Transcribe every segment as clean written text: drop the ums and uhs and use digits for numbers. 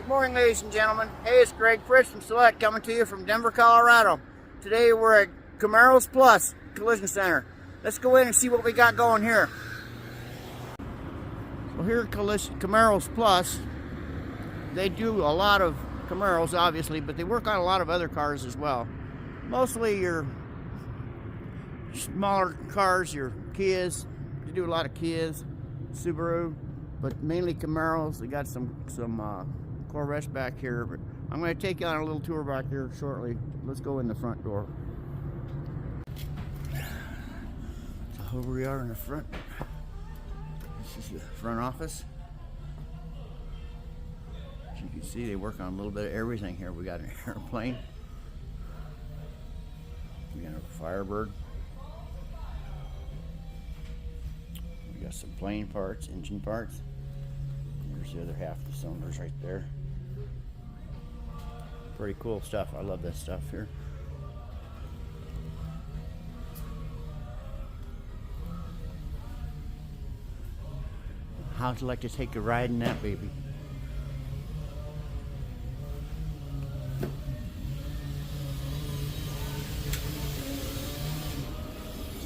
Good morning, ladies and gentlemen. Hey, it's Greg Fritz from Celette coming to you from Denver, Colorado. Today we're at Camaros Plus Collision Center. Let's go in and see what we got going here. So here at Camaros Plus, they do a lot of Camaros, obviously, but they work on a lot of other cars as well. Mostly your smaller cars, your Kias. They do a lot of Kias, Subaru, but mainly Camaros. They got some Corvettes back here, but I'm going to take you on a little tour back here shortly. Let's go in the front door. So here we are in the front. This is the front office. As you can see, they work on a little bit of everything here. We got an airplane. We got a Firebird. We got some plane parts, engine parts. There's the other half of the cylinders right there. Pretty cool stuff. I love this stuff here. How'd you like to take a ride in that baby?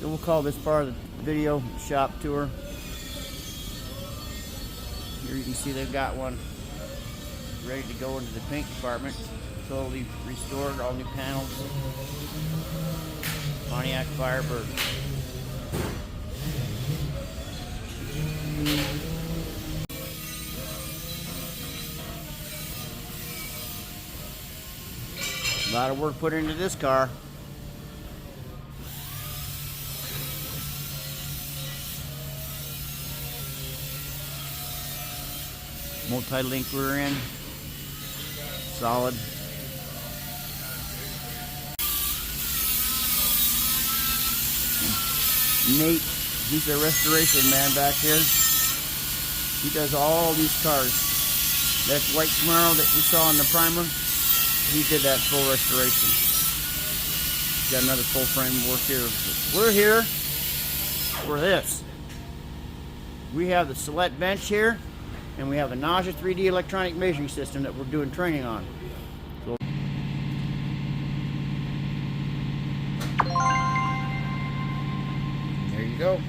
So we'll call this part of the video shop tour. Here you can see they've got one ready to go into the paint department. Totally restored, all new panels. Pontiac Firebird. A lot of work put into this car. Multi-link rear end, solid. Nate, he's a restoration man back here. He does all these cars. That white Camaro that we saw in the primer, he did that full restoration. He's got another full frame work here. We're here for this. We have the Celette bench here, and we have a NAJA 3D electronic measuring system that we're doing training on. So there you go.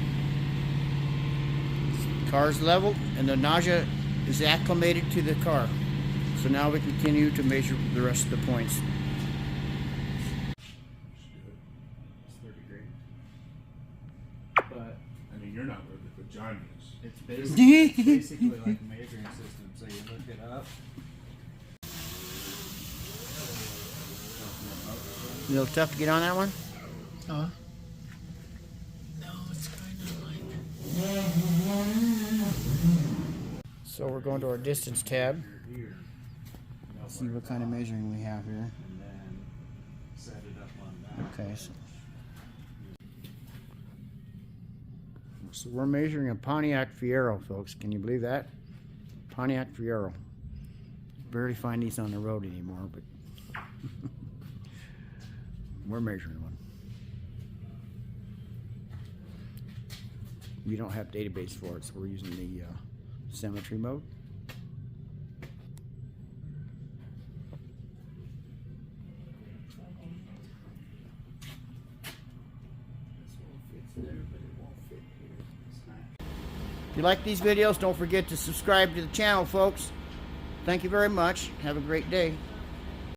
The car's leveled, and the NAJA is acclimated to the car. So now we continue to measure the rest of the points. It's 30 grand. But I mean, you're not with it, but John is. It's basically like a measuring system, so you look it up. A little tough to get on that one? No, it's kind of like... So we're going to our distance tab. See what kind of measuring we have here. And then set it up on that. Okay, so we're measuring a Pontiac Fiero, folks. Can you believe that? Pontiac Fiero. Barely find these on the road anymore, but we're measuring one. We don't have database for it, so we're using the symmetry mode. If you like these videos, don't forget to subscribe to the channel, folks. Thank you very much. Have a great day.